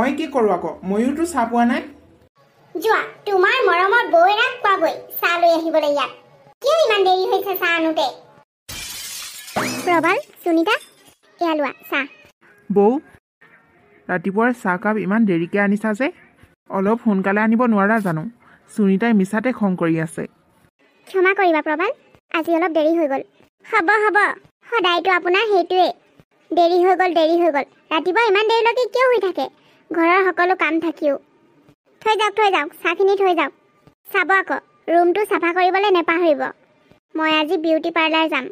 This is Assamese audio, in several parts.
মই কি কৰোঁ আকৌ ময়োতো চাহ পোৱা নাই যোৱা তোমাৰ মৰমৰ বৌৰাক কোৱাগৈ চাহ লৈ আহিবলৈ ইয়াত কিয় ইমান দেৰি হৈছে চাহ আনোতে প্ৰবাল সুনিতা এয়া লোৱা চাহ বৌ ৰাতিপুৱাৰ চাহকাপ ইমান দেৰিকৈ আনিছা যে অলপ সোনকালে আনিব নোৱাৰা জানো সুনিতাই মিছাতে খং কৰি আছে ক্ষমা কৰিবা প্ৰবাল আজি অলপ দেৰি হৈ গ'ল হ'ব হ'ব সদায়তো আপোনাৰ সেইটোৱে দেৰি হৈ গ'ল ৰাতিপুৱা ইমান দেৰিলৈকে কিয় হৈ থাকে ঘৰৰ সকলো কাম থাকিও থৈ যাওক চাহখিনি থৈ যাওক চাব আকৌ ৰুমটো চাফা কৰিবলৈ নেপাহৰিব মই আজি বিউটি পাৰ্লাৰ যাম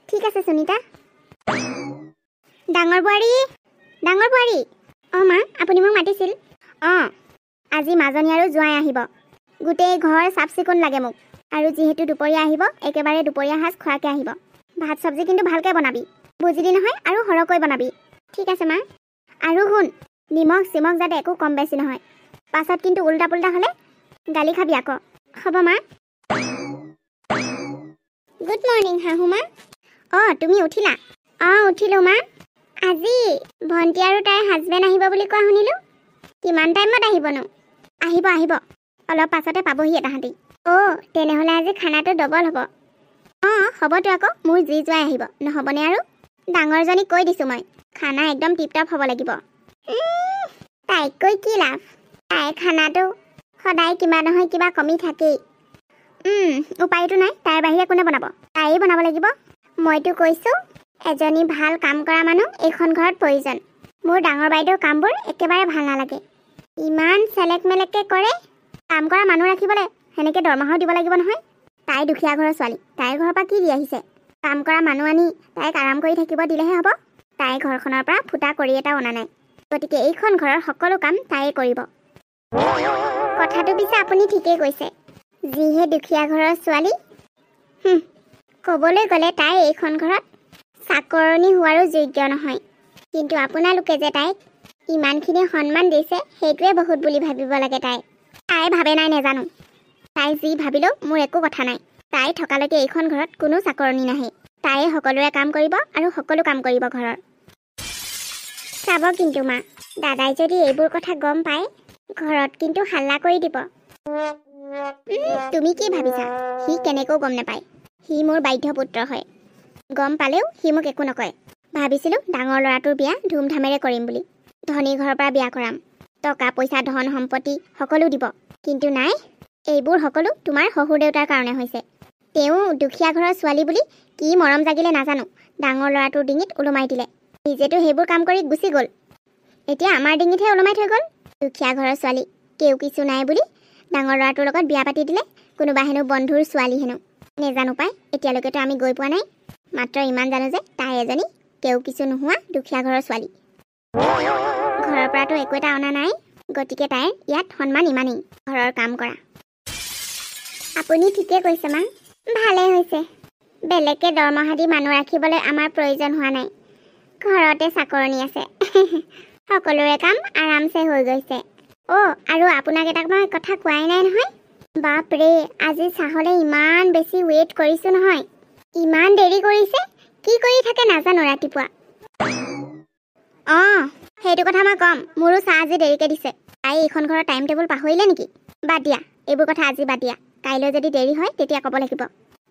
ঠিক আছে সুনিতা ডাঙৰ বোৱাৰী অঁ মা আপুনি মোক মাতিছিল অঁ আজি মাজনী আৰু জোঁৱাই আহিব গোটেই ঘৰ চাফ চিকুণ লাগে মোক আৰু যিহেতু দুপৰীয়া আহিব একেবাৰে দুপৰীয়া সাজ খোৱাকৈ আহিব ভাত চব্জি কিন্তু ভালকৈ বনাবি বুজিলি নহয় আৰু সৰহকৈ বনাবি ঠিক আছে মা আৰু শুন নিমখ চিমখ যাতে একো কম বেছি নহয় পাছত কিন্তু উল্টা পুল্টা হ'লে গালি খাবি আকৌ হ'ব মা গুড মৰ্ণিং শাহু মা অঁ তুমি উঠিলা অঁ উঠিলোঁ মা আজি ভণ্টি আৰু তাইৰ হাজবেণ্ড আহিব বুলি কোৱা শুনিলোঁ কিমান টাইমত আহিবনো আহিব অলপ পাছতে পাবহি তাহাঁতি অঁ তেনেহ'লে আজি খানাটো ডবল হ'ব অঁ হ'বতো আকৌ মোৰ যি জোঁৱাই আহিব নহ'বনে আৰু ডাঙৰজনীক কৈ দিছোঁ মই খানা একদম টিপটপ হ'ব লাগিব তাইক কৈ কি লাভ তাইৰ খানাটো সদায় কিবা নহয় কিবা কমি থাকেই উপায়তো নাই তাইৰ বাহিৰে কোনে বনাব তাইয়ে বনাব লাগিব মইতো কৈছোঁ এজনী ভাল কাম কৰা মানুহ এইখন ঘৰত প্ৰয়োজন মোৰ ডাঙৰ বাইদেউৰ কামবোৰ একেবাৰে ভাল নালাগে ইমান চেলেক মেলেককৈ কৰে কাম কৰা মানুহ ৰাখিবলৈ সেনেকৈ দৰমহাও দিব লাগিব নহয় তাই দুখীয়া ঘৰৰ ছোৱালী তাইৰ ঘৰৰ পৰা কি দি আহিছে কাম কৰা মানুহ আনি তাইক আৰাম কৰি থাকিব দিলেহে হ'ব তাইৰ ঘৰখনৰ পৰা ফুটা কৰি এটাও অনা নাই গতিকে এইখন ঘৰৰ সকলো কাম তাইয়ে কৰিব কথাটো পিছে আপুনি ঠিকেই কৈছে যিহে দুখীয়া ঘৰৰ ছোৱালী ক'বলৈ গ'লে তাই এইখন ঘৰত চাকৰণী হোৱাৰো যোগ্য নহয় কিন্তু আপোনালোকে যে তাইক ইমানখিনি সন্মান দিছে সেইটোৱে বহুত বুলি ভাবিব লাগে তাই ভাবে নাই নেজানো তাই যি ভাবিলেও মোৰ একো কথা নাই তাই থকালৈকে এইখন ঘৰত কোনো চাকৰণী নাহে তাইয়ে সকলোৰে কাম কৰিব আৰু সকলো কাম কৰিব ঘৰৰ চাব কিন্তু মা দাদাই যদি এইবোৰ কথা গম পায় ঘৰত কিন্তু হাল্লা কৰি দিব তুমি কি ভাবিছা সি কেনেকৈ গম নাপায় সি মোৰ বাধ্য পুত্ৰ হয় গম পালেও সি মোক একো নকয় ভাবিছিলোঁ ডাঙৰ ল'ৰাটোৰ বিয়া ধুমধামেৰে কৰিম বুলি ধনী ঘৰৰ পৰা বিয়া কৰাম টকা পইচা ধন সম্পত্তি সকলো দিব কিন্তু নাই এইবোৰ সকলো তোমাৰ শহুৰ দেউতাৰ কাৰণে হৈছে তেওঁ দুখীয়া ঘৰৰ ছোৱালী বুলি কি মৰম জাগিলে নাজানো ডাঙৰ ল'ৰাটোৰ ডিঙিত ওলমাই দিলে নিজেতো সেইবোৰ কাম কৰি গুচি গ'ল এতিয়া আমাৰ ডিঙিতহে ওলমাই থৈ গ'ল দুখীয়া ঘৰৰ ছোৱালী কেও কিছু নাই বুলি ডাঙৰ ল'ৰাটোৰ লগত বিয়া পাতি দিলে কোনোবা হেনো বন্ধুৰ ছোৱালী হেনো নেজানো পাই এতিয়ালৈকেতো আমি গৈ পোৱা নাই মাত্ৰ ইমান জানো যে তাই এজনী কেও কিছু নোহোৱা দুখীয়া ঘৰৰ ছোৱালী ঘৰৰ পৰাতো একো এটা অনা নাই গতিকে তাইৰ ইয়াত সন্মান ইমানেই ঘৰৰ কাম কৰা আপুনি ঠিকে কৈছে মা ভালেই হৈছে বেলেগকৈ দৰমহা দি মানুহ ৰাখিবলৈ আমাৰ প্ৰয়োজন হোৱা নাই ঘৰতে চাকৰণী আছে সকলোৰে কাম আৰামছে হৈ গৈছে আৰু আপোনাক এটা মই কথা কোৱাই নাই নহয় বাপৰে আজি চাহলৈ ইমান বেছি ৱেইট কৰিছোঁ নহয় ইমান দেৰি কৰিছে কি কৰি থাকে নাজানো ৰাতিপুৱা সেইটো কথা মই ক'ম মোৰো চাহ আজি দেৰিকৈ দিছে তাই এইখন ঘৰৰ টাইম টেবুল পাহৰিলে নেকি বাদ দিয়া এইবোৰ কথা আজি বাদ দিয়া কাইলৈ যদি দেৰি হয় তেতিয়া ক'ব লাগিব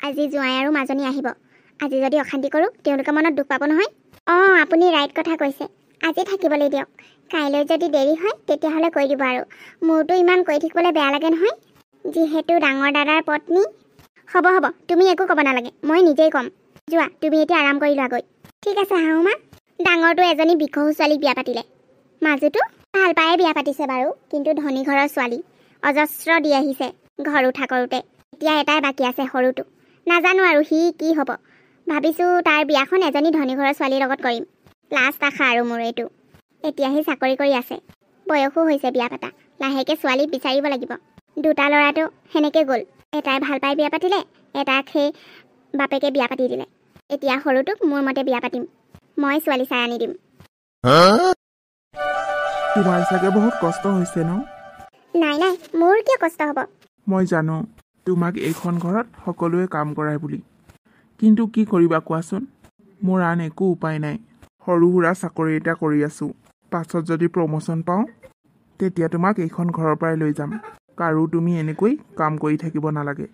আজি জোঁৱাই আৰু মাজনী আহিব আজি যদি অশান্তি কৰোঁ তেওঁলোকে মনত দুখ পাব নহয় আপুনি ৰাইট কথা কৈছে আজি থাকিবলৈ দিয়ক কাইলৈ যদি দেৰি হয় তেতিয়াহ'লে কৈ দিব আৰু মোৰতো ইমান কৈ থাকিবলৈ বেয়া লাগে নহয় যিহেতু ডাঙৰ দাদাৰ পত্নী হ'ব তুমি একো ক'ব নালাগে মই নিজেই ক'ম যোৱা তুমি এতিয়া আৰাম কৰি লোৱাগৈ ঠিক আছে শাহু মা ডাঙৰটো এজনী বিকহু ছোৱালীক বিয়া পাতিলে মাজুটো ভাল পায়ে বিয়া পাতিছে বাৰু কিন্তু ধনী ঘৰৰ ছোৱালী অজস্ৰ দি আহিছে ঘৰ উঠা কৰোঁতে এতিয়া এটাই বাকী আছে সৰুটো নাজানো আৰু সি কি হ'ব ভাবিছোঁ তাৰ বিয়াখন এজনী ধনী ঘৰৰ ছোৱালীৰ লগত কৰিম লাষ্ট আশা আৰু মোৰ এইটো এতিয়া সি চাকৰি কৰি আছে বয়সো হৈছে বিয়া পাতা লাহেকৈ ছোৱালী বিচাৰিব লাগিব দুটা ল'ৰাটো সেনেকৈ গ'ল এটাই ভাল পাই বিয়া পাতিলে এটাক সেই বাপেকে বিয়া পাতি দিলে এতিয়া সৰুটোক মোৰ মতে বিয়া পাতিম মই ছোৱালী চাই আনি দিম তোমাৰ চাগে বহুত কষ্ট হৈছে ন নাই মোৰ কিয় কষ্ট হ'ব মই জানো তোমাক এইখন ঘৰত সকলোৱে কাম কৰায় বুলি কিন্তু কি কৰিবা কোৱাচোন মোৰ আন একো উপায় নাই সৰু সুৰা চাকৰি এটা কৰি আছোঁ পাছত যদি প্ৰমোশ্যন পাওঁ তেতিয়া তোমাক এইখন ঘৰৰ পৰাই লৈ যাম। কাৰো তুমি এনেকৈ কাম কৰি থাকিব নালাগে।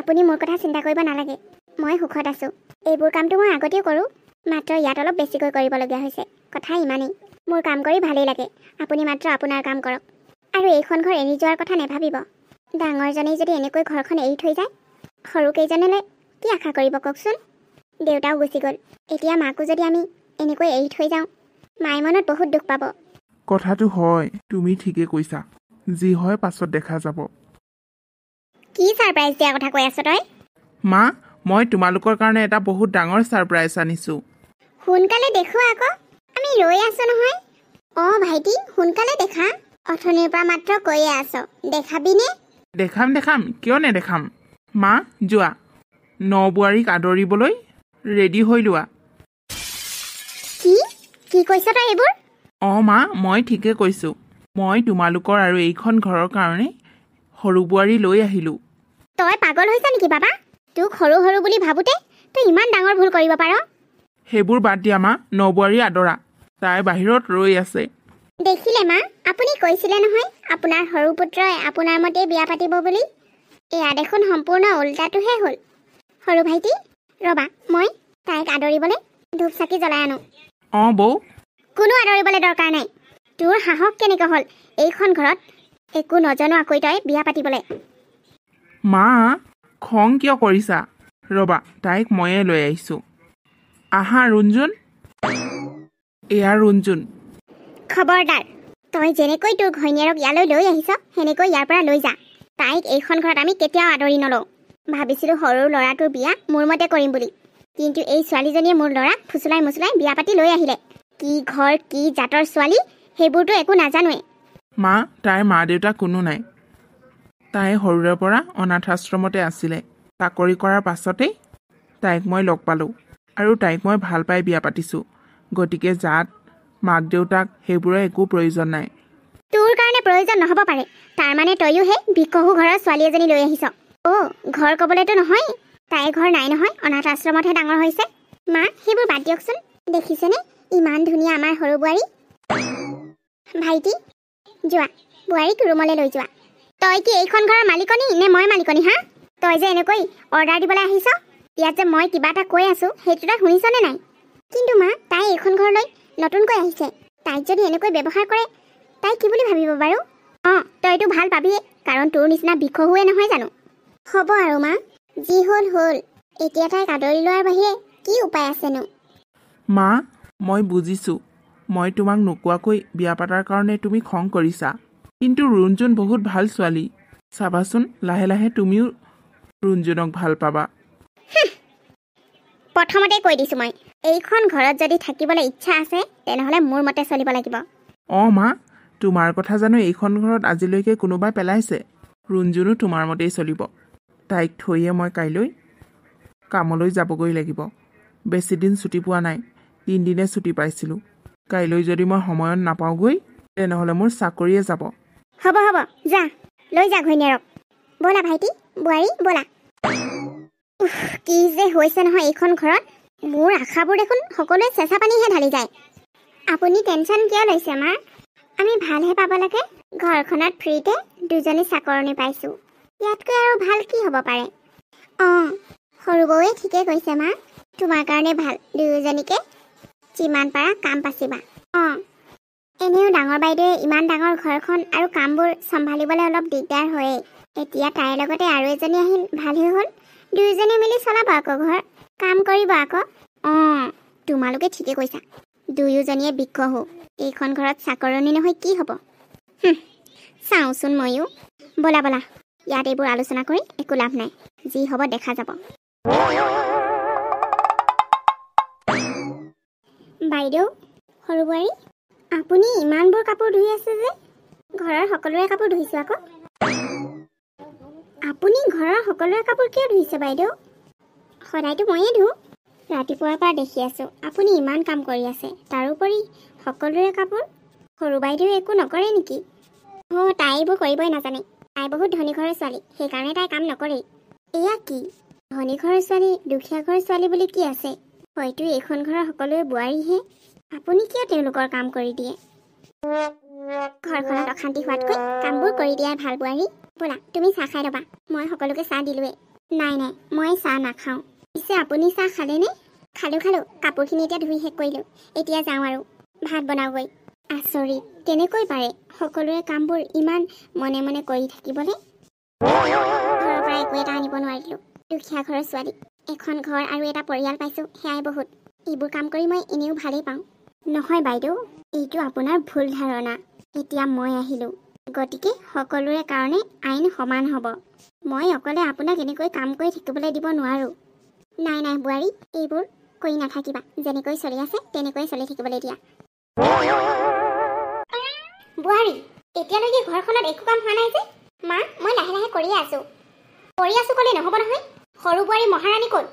আপুনি মোৰ কথা চিন্তা কৰিব নালাগে, মই সুখত আছোঁ। এইবোৰ কামটো মই আগতেও কৰোঁ, মাত্ৰ ইয়াত অলপ বেছিকৈ কৰিবলগীয়া হৈছে। কথা ইমানেই, মোৰ কাম কৰি ভালেই লাগে। আপুনি মাত্ৰ আপোনাৰ কাম কৰক। আৰু এইখন ঘৰ এৰি যোৱাৰ কথা নাভাবিব। ডাঙৰজনেই যদি এনেকৈ ঘৰখন এৰি থৈ যায়, সৰুকেইজনলৈ কি আশা কৰিব কওকচোন? দেউতাও গুচি গ'ল, এতিয়া মাকো যদি আমি এনেকৈ এৰি থৈ যাওঁ, মায়ে মনত বহুত দুখ পাব। কথাটো হয়, তুমি ঠিকে কৈছা। যি হয় পাছত দেখা যাব। কি ছাৰপ্ৰাইজ দিয়া কথা কৈ আছ তই? মা, মই তোমালোকৰ কাৰণে এটা বহুত ডাঙৰ ছাৰপ্ৰাইজ আনিছোঁ। সোনকালে দেখুওৱা আকৌ, আমি ৰৈ আছোঁ নহয়। অঁ ভাইটি, সোনকালে দেখা। অথনিৰ পৰা মাত্ৰ কৈয়ে আছ, দেখাবিনে? দেখাম, কিয় নেদেখাম। মা, যোৱা, নবোৱাৰীক আদৰিবলৈ ৰেডি হৈ লোৱা। কি কৈছ তই এইবোৰ? অঁ মা, মই ঠিকে কৈছোঁ। মই তোমালোকৰ আৰু এইখন ঘৰৰ কাৰণে সৰু বোৱাৰী লৈ আহিলোঁ। তই পাগল হৈছ নেকি বাবা? তোক সৰু সৰু বুলি ভাবোতে তই ইমান ডাঙৰ ভুল কৰিব পাৰ? সেইবোৰ বাদ দিয়া মা, নবোৱাৰী আদৰা। তাই বাহিৰত ৰৈ আছে। দেখিলে মা, আপুনি কৈছিলে নহয় আপোনাৰ সৰু পুত্ৰই আপোনাৰ মতেই বিয়া পাতিব বুলি। এয়া দেখোন সম্পূৰ্ণ ওল্টাটোহে হ'ল। সৰু ভাইটি, ৰবা, মই তাইক আদৰিবলৈ ধূপ চাকি জ্বলাই আনো। অঁ বৌ। কোনো আদৰিবলৈ দৰকাৰ নাই। তোৰ সাহস কেনেকৈ হ'ল এইখন ঘৰত একো নজনোৱাকৈ তই বিয়া পাতিবলৈ? মা, খং কিয় কৰিছা? ৰবা, তাইক ময়ে লৈ আহিছোঁ। আহা ৰুণজুন। এয়া ৰুণজুন। খবৰদাৰ, তই যেনেকৈ তোৰ ঘৈণীয়েৰক ইয়ালৈ লৈ আহিছ সেনেকৈ ইয়াৰ পৰা লৈ যা। তাইক এইখন ঘৰত আমি কেতিয়াও আদৰি নলওঁ। ভাবিছিলোঁ সৰু ল'ৰাটোৰ বিয়া মোৰ মতে কৰিম বুলি, কিন্তু এই ছোৱালীজনীয়ে মোৰ ল'ৰাক ফুচুলাই মুচুলাই বিয়া পাতি লৈ আহিলে। কি ঘৰ, কি জাতৰ ছোৱালী, সেইবোৰতো একো নাজানোৱে। মা, তাইৰ মা দেউতা কোনো নাই। তাই সৰুৰে পৰা অনাথ আশ্ৰমতে আছিলে। চাকৰি কৰাৰ পাছতেই তাইক মই লগ পালোঁ আৰু তাইক মই ভাল পাই বিয়া পাতিছোঁ। গতিকে জাত, মাক দেউতাক সেইবোৰৰ একো প্ৰয়োজন নাই। তোৰ কাৰণে প্ৰয়োজন নহ'ব পাৰে, তাৰমানে তয়ো সেই ভিকহু ঘৰৰ ছোৱালী এজনী লৈ আহিছ। অ' ঘৰ ক'বলৈতো নহয়, তাইৰ ঘৰ নাই নহয়, অনাথ আশ্ৰমতহে ডাঙৰ হৈছে। মা, সেইবোৰ বাদ দিয়কচোন। দেখিছেনে ইমান ধুনীয়া আমাৰ সৰু বোৱাৰী। ভাইটি, যোৱা, বোৱাৰীক ৰুমলৈ লৈ যোৱা। তই কি এইখন ঘৰৰ মালিকনী নে মই মালিকনী হা? তই যে এনেকৈ অৰ্ডাৰ দিবলৈ আহিছ, ইয়াত যে মই কিবা এটা কৈ আছোঁ সেইটো তই শুনিছনে নাই? কিন্তু মা, তাই এইখন ঘৰলৈ নতুনকৈ আহিছে। তাইক যদি এনেকৈ ব্যৱহাৰ কৰে, তাই কি বুলি ভাবিব বাৰু? অঁ, তইতো ভাল পাবিয়ে, কাৰণ তোৰ নিচিনা ভিকহুৱে নহয় জানো। হ'ব আৰু মা, যি হ'ল হ'ল। এতিয়া তাইক আদৰি লোৱাৰ বাহিৰে কি উপায় আছেনো? মা, মই বুজিছোঁ। মই তোমাক নোকোৱাকৈ বিয়া পাতাৰ কাৰণে তুমি খং কৰিছা, কিন্তু ৰুণজুন বহুত ভাল ছোৱালী। চাবাচোন, লাহে লাহে তুমিও ৰুণজুনক ভাল পাবা। প্ৰথমতে কৈ দিছোঁ মই, এইখন ঘৰত যদি থাকিবলৈ ইচ্ছা আছে তেনেহ'লে মোৰ মতে চলিব লাগিব। অঁ মা, তোমাৰ কথা জানো এইখন ঘৰত আজিলৈকে কোনোবাই পেলাইছে? ৰুণজুনো তোমাৰ মতেই চলিব। তাইক থৈয়ে মই কাইলৈ কামলৈ যাবগৈ লাগিব। বেছিদিন ছুটি পোৱা নাই, 3 দিনে ছুটি পাইছিলোঁ। কাইলৈ যদি মই সময়ত নাপাওঁগৈ তেনেহ'লে মোৰ চাকৰিয়ে যাব। হ'ব, যা, লৈ যা ঘৈণীয়েৰক। ব'লা ভাইটি, বোৱাৰী ব'লা। কি যে হৈছে নহয় এইখন ঘৰত। মোৰ আশাবোৰ দেখোন সকলোৱে চেঁচা পানীহে ঢালি যায়। আপুনি টেনশ্যন কিয় লৈছে মা? আমি ভালহে পাব লাগে। ঘৰখনত ফ্ৰীতে দুজনী চাকৰণী পাইছোঁ, ইয়াতকৈ আৰু ভাল কি হ'ব পাৰে? অঁ, সৰু বৌৱে ঠিকে কৈছে মা, তোমাৰ কাৰণে ভাল, দুয়োজনীকে যিমান পাৰা কাম পাচিবা। অঁ, এনেও ডাঙৰ বাইদেৱে ইমান ডাঙৰ ঘৰখন আৰু কামবোৰ চম্ভালিবলৈ অলপ দিগদাৰ হয়েই। এতিয়া তাইৰ লগতে আৰু এজনী আহিল, ভালহে হ'ল। দুয়োজনে মিলি চলাব আকৌ ঘৰ, কাম কৰিব আকৌ। অঁ, তোমালোকে ঠিকে কৈছা, দুয়োজনীয়ে ভিকহু, এইখন ঘৰত চাকৰণী নহয় কি হ'ব? চাওঁচোন ময়ো। ব'লা, ইয়াত এইবোৰ আলোচনা কৰি একো লাভ নাই, যি হ'ব দেখা যাব। বাইদেউ, সৰু বোৱাৰী, আপুনি ইমানবোৰ কাপোৰ ধুই আছে যে? ঘৰৰ সকলোৰে কাপোৰ ধুইছোঁ আকৌ। আপুনি ঘৰৰ সকলোৰে কাপোৰ কিয় ধুইছে বাইদেউ? সদায়তো ময়ে ধুওঁ। ৰাতিপুৱাৰ পৰা দেখি আছোঁ আপুনি ইমান কাম কৰি আছে, তাৰোপৰি সকলোৰে কাপোৰ। সৰু বাইদেৱে একো নকৰে নেকি? অঁ, তাই এইবোৰ কৰিবই নাজানে। তাই বহুত ধনী ঘৰৰ ছোৱালী, সেইকাৰণে তাই কাম নকৰেই। এয়া কি? ধনী ঘৰৰ ছোৱালী, দুখীয়া ঘৰৰ ছোৱালী বুলি কি আছে? হয়তো এইখন ঘৰৰ সকলোৱে বোৱাৰীহে। আপুনি কিয় তেওঁলোকৰ কাম কৰি দিয়ে? ঘৰখনত অশান্তি হোৱাতকৈ কামবোৰ কৰি দিয়াই ভাল বোৱাৰী। ব'লা তুমি চাহ খাই ল'বা, মই সকলোকে চাহ দিলোৱে। নাই মই চাহ নাখাওঁ। পিছে আপুনি চাহ খালেনে? খালোঁ। কাপোৰখিনি এতিয়া ধুই শেষ কৰিলোঁ, এতিয়া যাওঁ আৰু ভাত বনাওঁগৈ। আচৰিত, কেনেকৈ পাৰে সকলোৰে কামবোৰ ইমান মনে মনে কৰি থাকিবলৈ। ঘৰৰ পৰা একো এটা আনিব নোৱাৰিলোঁ, দুখীয়া ঘৰৰ ছোৱালী। এখন ঘৰ আৰু এটা পৰিয়াল পাইছোঁ, সেয়াই বহুত। এইবোৰ কাম কৰি মই এনেও ভালেই পাওঁ। নহয় বাইদেউ, এইটো আপোনাৰ ভুল ধাৰণা। এতিয়া মই আহিলোঁ, গতিকে সকলোৰে কাৰণে আইন সমান হ'ব। মই অকলে আপোনাক এনেকৈ কাম কৰি থাকিবলৈ দিব নোৱাৰোঁ। নাই বোৱাৰী, এইবোৰ কৰি নাথাকিবা। যেনেকৈ চলি আছে তেনেকৈ চলি থাকিবলৈ দিয়া। বোৱাৰী, এতিয়ালৈকে ঘৰখনত একো কাম হোৱা নাই যে? মা, মই লাহে লাহে কৰিয়ে আছোঁ ক'লে নহ'ব নহয়। সৰু বোৱাৰী মহাৰাণী ক'ত?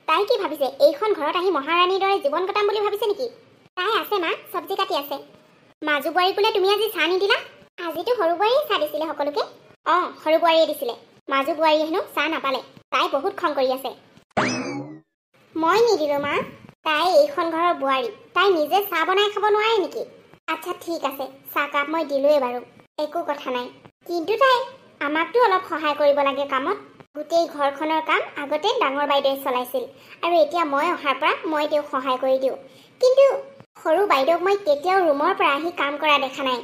তাই কি ভাবিছে এইখন ঘৰত আহি মহাৰাণীৰ দৰে জীৱন কটাম বুলি ভাবিছে নেকি? তাই আছে মা, চব্জি কাটি আছে। মাজু বোৱাৰী বোলে তুমি আজি চাহ নিদিলা? আজিতো সৰু বোৱাৰীয়ে চাহ দিছিলে সকলোকে। অঁ, সৰু বোৱাৰীয়ে দিছিলে। মাজু বোৱাৰীয়ে হেনো চাহ নাপালে, তাই বহুত খং কৰি আছে। মই নিদিলোঁ মা, তাই এইখন ঘৰৰ বোৱাৰী, তাই নিজে চাহ বনাই খাব নোৱাৰে নেকি? আচ্ছা ঠিক আছে, চাহকাপ মই দিলোৱে বাৰু, একো কথা নাই। কিন্তু তাই আমাকতো অলপ সহায় কৰিব লাগে কামত। গোটেই ঘৰখনৰ কাম আগতে ডাঙৰ বাইদেৱে চলাইছিল, আৰু এতিয়া মই অহাৰ পৰা মই তেওঁক সহায় কৰি দিওঁ। কিন্তু সৰু বাইদেউক মই কেতিয়াও ৰুমৰ পৰা আহি কাম কৰা দেখা নাই,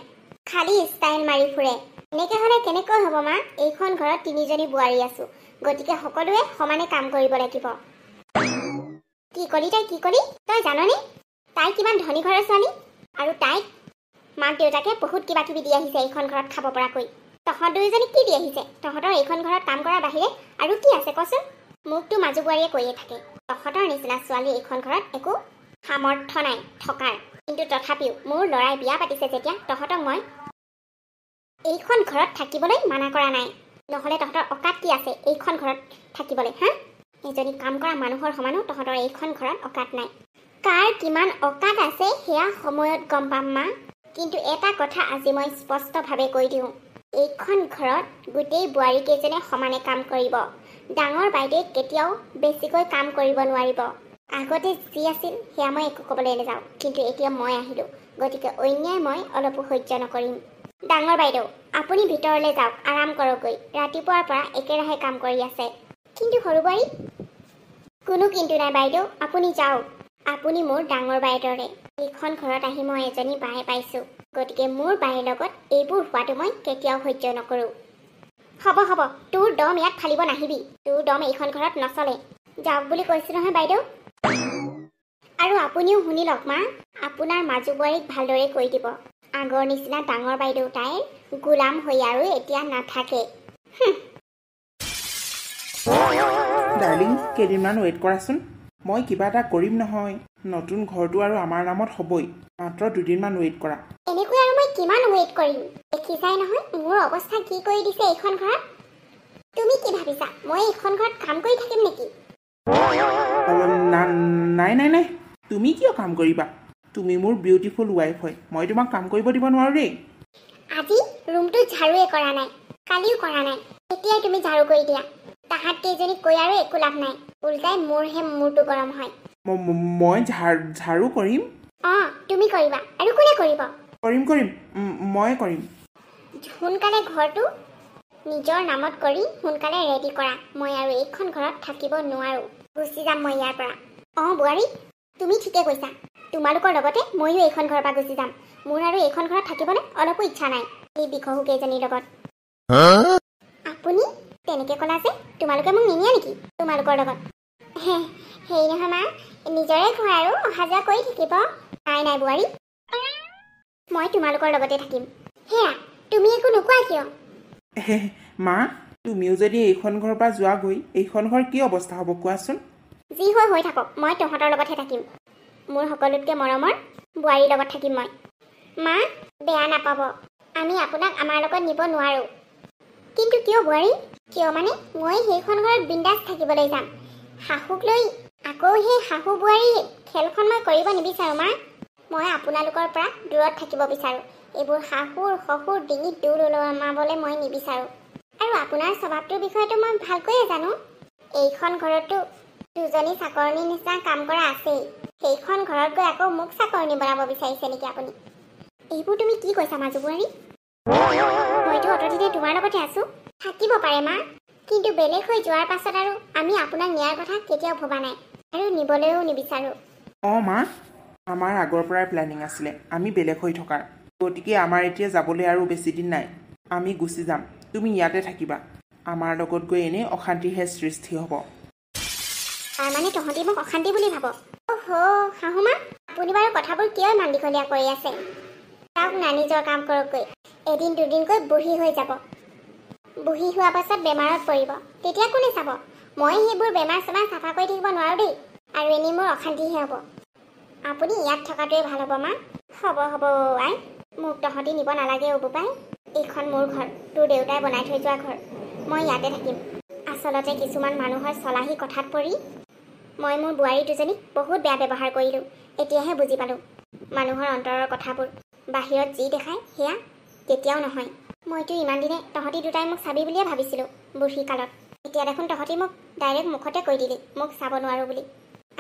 খালি ষ্টাইল মাৰি ফুৰে। এনেকৈ হ'লে কেনেকৈ হ'ব মা? এইখন ঘৰত 3জনী বোৱাৰী আছোঁ, গতিকে সকলোৱে সমানে কাম কৰিব লাগিব। কি কলি তই জাননে তাই কিমান ধনী ঘৰৰ ছোৱালী? আৰু তাইক মাক দেউতাকে বহুত কিবা কিবি দি আহিছে এইখন ঘৰত খাব পৰাকৈ। তহঁত দুয়োজনী কি দি আহিছে? তহঁতৰ এইখন ঘৰত কাম কৰাৰ বাহিৰে আৰু কি আছে কচোন? মোকতো মাজু বোৱাৰীয়ে কৈয়ে থাকে, তহঁতৰ নিচিনা ছোৱালী এইখন ঘৰত একো সামৰ্থ্য নাই থকাৰ। কিন্তু তথাপিও মোৰ ল'ৰাই বিয়া পাতিছে যেতিয়া তহঁতক মই এইখন ঘৰত থাকিবলৈ মানা কৰা নাই। নহ'লে তহঁতৰ অকাত কি আছে এইখন ঘৰত থাকিবলৈ? হা, এজনী কাম কৰা মানুহৰ সমানো তহঁতৰ এইখন ঘৰত অকাত নাই। কাৰ কিমান অকাত আছে সেয়া সময়ত গম পাম মা। কিন্তু এটা কথা আজি মই স্পষ্টভাৱে কৈ দিওঁ, এইখন ঘৰত গোটেই বোৱাৰীকেইজনে সমানে কাম কৰিব। ডাঙৰ বাইদেৱে কেতিয়াও বেছিকৈ কাম কৰিব নোৱাৰিব। আগতে যি আছিল সেয়া মই একো ক'বলৈ নাযাওঁ, কিন্তু এতিয়া মই আহিলোঁ, গতিকে অন্যায় মই অলপো সহ্য নকৰিম। ডাঙৰ বাইদেউ, আপুনি ভিতৰলৈ যাওক, আৰাম কৰকগৈ। ৰাতিপুৱাৰ পৰা একেৰাহে কাম কৰি আছে। কিন্তু সৰু বোৱাৰী? কোনো কিন্তু নাই বাইদেউ, আপুনি যাওক। আপুনি মোৰ ডাঙৰ বাইৰ দৰে। এইখন ঘৰত আহি মই এজনী বাই পাইছোঁ, গতিকে মোৰ বাইৰ লগত এইবোৰ হোৱাটো মই কেতিয়াও সহ্য নকৰোঁ। হ'ব, তোৰ দম ইয়াত ফালিব নাহিবি। তোৰ দম এইখন ঘৰত নচলে। যাওক বুলি কৈছোঁ নহয় বাইদেউ। আৰু আপুনিও শুনি লওক মা, আপোনাৰ মাজু বোৱাৰীক ভালদৰে কৈ দিব, আগৰ নিচিনা ডাঙৰ বাইদেউ তাইৰ গোলাম হৈ আৰু এতিয়া নাথাকে। ডাৰ্লিং, কেইদিনমান ৱেইট কৰাচোন, মই কিবা এটা কৰিম নহয়। নতুন ঘৰটো আৰু আমাৰ নামত হ'বই, মাত্ৰ 2 দিনমান ৱেইট কৰা। এনেকৈ আৰু মই কিমান ৱেইট কৰিম? দেখিছাই নহয় মোৰ অৱস্থা কি কৰি দিছে এইখন ঘৰত। তুমি কি ভাবিছা মই এইখন ঘৰত কাম কৰি থাকিম নেকি? নাই, তুমি কিয় কাম কৰিবা? তুমি মোৰ বিউটিফুল ৱাইফ হয়, মই তোমাক কাম কৰিব দিব নোৱাৰোঁ দেই। আজি ৰুমটো ঝাৰুৱে কৰা নাই, কালিও কৰা নাই, এতিয়াই তুমি ঝাৰু কৰি দিয়া। তাহাঁত কেইজনীক কৈ আৰু একো লাভ নাই, উল্টাই মোৰহে মূৰটো গৰম হয়। মই ঝাৰু কৰিম? অঁ, তুমি কৰিবা, আৰু কোনে কৰিব? কৰিম, মই কৰিম। সোনকালে ঘৰটো নিজৰ নামত কৰি সোনকালে ৰেডি কৰা। মই আৰু এইখন ঘৰত থাকিব নোৱাৰোঁ, গুচি যাম মই ইয়াৰ পৰা। অঁ বোৱাৰী, তুমি ঠিকে কৈছা, তোমালোকৰ লগতে ময়ো এইখন ঘৰৰ পৰা গুচি যাম। মোৰ আৰু এইখন ঘৰত থাকিবলৈ অলপো ইচ্ছা নাই এই বিকহু কেইজনীৰ লগত। আপুনি তেনেকে ক'লা যে, তোমালোকে মোক নিনিয়ে নেকি তোমালোকৰ লগত? হেৰি নহয় মা, নিজৰে ঘৰ আৰু অহা যোৱা কৰি থাকিব। নাই বোৱাৰী, মই তোমালোকৰ লগতে থাকিম। সেয়া তুমি একো নোকোৱা কিয়? মা, তুমিও যদি এইখন ঘৰৰ পৰা যোৱাগৈ, এইখন ঘৰ কি অৱস্থা হ'ব কোৱাচোন? যি হৈ থাকক, মই তহঁতৰ লগতহে থাকিম। মোৰ সকলোতকৈ মৰমৰ বোৱাৰীৰ লগত থাকিম মই। মা, বেয়া নাপাব, আমি আপোনাক আমাৰ লগত নিব নোৱাৰোঁ। কিন্তু কিয় বোৱাৰী? কিয় মানে মই সেইখন ঘৰত বিন্দাছ থাকিবলৈ যাম। শাহুক লৈ আকৌ সেই শাহু বোৱাৰী খেলখন মই কৰিব নিবিচাৰোঁ মা। মই আপোনালোকৰ পৰা দূৰত থাকিব বিচাৰোঁ। এইবোৰ শাহুৰ শহুৰ ডিঙিত দৌৰ ওলমাবলৈ মই নিবিচাৰোঁ। আৰু আপোনাৰ স্বভাৱটোৰ বিষয়েতো মই ভালকৈয়ে জানো। এইখন ঘৰতো 2জনী চাকৰণীৰ নিচিনা কাম কৰা আছেই, সেইখন ঘৰত গৈ আকৌ মোক চাকৰণী বনাব বিচাৰিছে নেকি আপুনি? এইবোৰ তুমি কি কৈছা মাজু বোৱাৰী? মইতো অতদিনে তোমাৰ লগতে আছো। থাকিব পাৰে মা, কিন্তু বেলেগ হৈ যোৱাৰ পাছত আৰু আমি আপোনাক নিয়াৰ কথা কেতিয়াও ভবা নাই আৰু নিবলৈও নিবিচাৰো। অঁ মা, আমাৰ আগৰ পৰাই প্লেনিং আছিলে আমি বেলেগ হৈ থকাৰ, গতিকে আমাৰ এতিয়া যাবলৈ আৰু বেছি দিন নাই। আমি গুচি যাম, তুমি ইয়াতে থাকিবা। আমাৰ লগত গৈ এনেই অশান্তিহে সৃষ্টি হ'ব। তাৰমানে তহঁতি মোক অশান্তি বুলি ভাব? অহ শাহুমা, আপুনি বাৰু কথাবোৰ কিয় ইমান দীঘলীয়া কৰি আছে? চাওক না, নিজৰ কাম কৰকগৈ। এদিন দুদিনকৈ বুঢ়ী হৈ যাব। বুঢ়ী হোৱাৰ পাছত বেমাৰত পৰিব, তেতিয়া কোনে চাব? মই সেইবোৰ বেমাৰ চেমাৰ চাফা কৰি থাকিব নোৱাৰো দেই, আৰু এনেই মোৰ অশান্তিহে হ'ব। আপুনি ইয়াত থকাটোৱে ভাল হ'ব মা। হ'ব আই, মোক তহঁতি নিব নালাগে অ বোপাই। এইখন মোৰ ঘৰ, তোৰ দেউতাই বনাই থৈ যোৱা ঘৰ। মই ইয়াতে থাকিম। আচলতে কিছুমান মানুহৰ চলাহী কথাত পৰি মই মোৰ বোৱাৰী দুজনীক বহুত বেয়া ব্যৱহাৰ কৰিলোঁ। এতিয়াহে বুজি পালোঁ মানুহৰ অন্তৰৰ কথাবোৰ। বাহিৰত যি দেখায় সেয়া কেতিয়াও নহয়। মইতো ইমান দিনে তহঁতি দুটাই মোক চাবি বুলিয়ে ভাবিছিলোঁ বুঢ়ী কালত। এতিয়া দেখোন তহঁতি মোক ডাইৰেক্ট মুখতে কৈ দিলি মোক চাব নোৱাৰোঁ বুলি।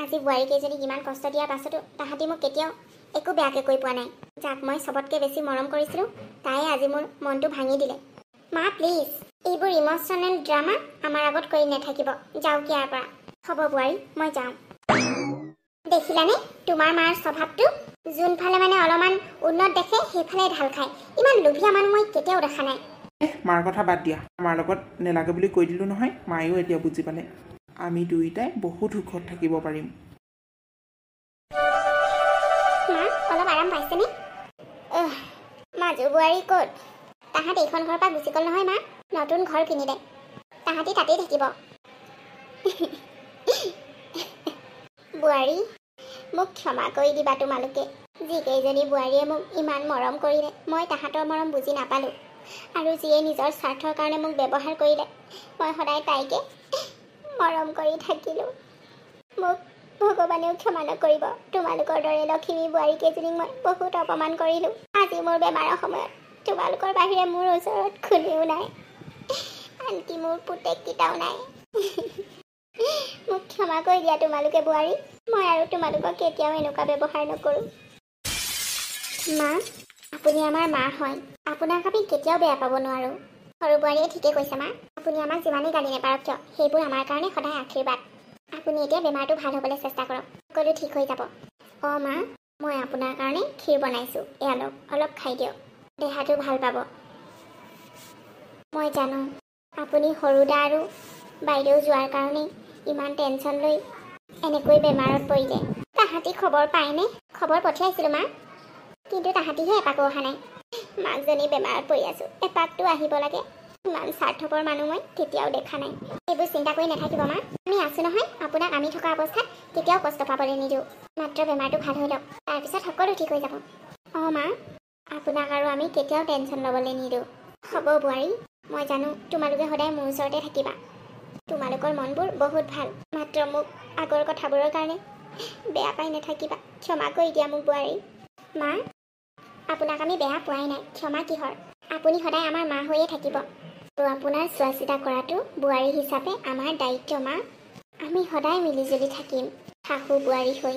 আজি বোৱাৰীকেইজনীক ইমান কষ্ট দিয়াৰ পাছতো তাহাঁতি মোক কেতিয়াও একো বেয়াকৈ কৈ পোৱা নাই। যাক মই চবতকৈ বেছি মৰম কৰিছিলোঁ তায়ে আজি মোৰ মনটো ভাঙি দিলে। মা প্লিজ, এইবোৰ ইম'চনেল ড্ৰামা আমাৰ আগত কৰি নাথাকিব। যাওক ইয়াৰ পৰা। হ'ব বোৱাৰী, মই যাওঁ। দেখিলানে তোমাৰ মাৰ স্বভাৱটো? যোনফালে মানে অলপমান উন্নত দেখে সেইফালে ঢাল খায়। ইমান লোভীয়া মানুহ মই কেতিয়াও দেখা নাই। মাৰ কথা বাদ দিয়া, আমাৰ লগত নেলাগে বুলি কৈ দিলোঁ নহয়। মায়েও এতিয়া বুজি পালে। আমি দুয়োটাই বহুত সুখত থাকিব পাৰিম। মা অলপ আৰাম পাইছেনে? মাজু বোৱাৰী ক'ত? তাহাঁত এইখন ঘৰৰ পৰা গুচি গ'ল নহয় মা। নতুন ঘৰ কিনিলে, তাহাঁতি তাতেই থাকিব। বোৱাৰী, মোক ক্ষমা কৰি দিবা তোমালোকে। যিকেইজনী বোৱাৰীয়ে মোক ইমান মৰম কৰিলে মই তাহাঁতৰ মৰম বুজি নাপালোঁ, আৰু যিয়ে নিজৰ স্বাৰ্থৰ কাৰণে মোক ব্যৱহাৰ কৰিলে মই সদায় তাইকে মৰম কৰি থাকিলোঁ। মোক ভগৱানেও ক্ষমা নকৰিব। তোমালোকৰ দৰে লখিমী বোৱাৰীকেইজনীক মই বহুত অপমান কৰিলোঁ। আজি মোৰ বেমাৰৰ সময়ত তোমালোকৰ বাহিৰে মোৰ ওচৰত কোনেও নাই, আনকি মোৰ পুতেককেইটাও নাই। মোক ক্ষমা কৰি দিয়া তোমালোকে বোৱাৰী। মই আৰু তোমালোকক কেতিয়াও এনেকুৱা ব্যৱহাৰ নকৰোঁ। মা, আপুনি আমাৰ মা হয়। আপোনাক আমি কেতিয়াও বেয়া পাব নোৱাৰোঁ। সৰু বোৱাৰীয়ে ঠিকে কৈছে মা। আপুনি আমাক যিমানেই গালি নেপাৰক কিয় সেইবোৰ আমাৰ কাৰণে সদায় আশীৰ্বাদ। আপুনি এতিয়া বেমাৰটো ভাল হ'বলৈ চেষ্টা কৰক, সকলো ঠিক হৈ যাব। অঁ মা, মই আপোনাৰ কাৰণে ক্ষীৰ বনাইছোঁ, এয়া লওক, অলপ খাই দিয়ক, দেহাটো ভাল পাব। মই জানো আপুনি সৰুদা আৰু বাইদেউ যোৱাৰ কাৰণেই ইমান টেনশ্যন লৈ এনেকৈ বেমাৰত পৰিলে। তাহাঁতি খবৰ পায়নে? খবৰ পঠিয়াইছিলোঁ মা, কিন্তু তাহাঁতিহে এপাকো অহা নাই। মাকজনী বেমাৰত পৰি আছোঁ, এপাকটো আহিব লাগে। ইমান স্বাৰ্থপৰ মানুহ মই কেতিয়াও দেখা নাই। এইবোৰ চিন্তা কৰি নাথাকিব মা, আমি আছোঁ নহয়। আপোনাক আমি থকা অৱস্থাত কেতিয়াও কষ্ট পাবলৈ নিদিওঁ। মাত্ৰ বেমাৰটো ভাল হৈ লওক, তাৰপিছত সকলো ঠিক হৈ যাব। অঁ মা, আপোনাক আৰু আমি কেতিয়াও টেনশ্যন ল'বলৈ নিদিওঁ। হ'ব বোৱাৰী, মই জানো তোমালোকে সদায় মোৰ ওচৰতে থাকিবা। তোমালোকৰ মনবোৰ বহুত ভাল। মাত্ৰ মোক আগৰ কথাবোৰৰ কাৰণে বেয়া পাই নাথাকিবা। ক্ষমা কৰি দিয়া মোক বোৱাৰী। মা, আপোনাক আমি বেয়া পোৱাই নাই, ক্ষমা কিহৰ? আপুনি সদায় আমাৰ মা হৈয়ে থাকিব, আৰু আপোনাৰ চোৱা চিতা কৰাটো বোৱাৰী হিচাপে আমাৰ দায়িত্ব মা। আমি সদায় মিলিজুলি থাকিম শাহু বোৱাৰী হৈ।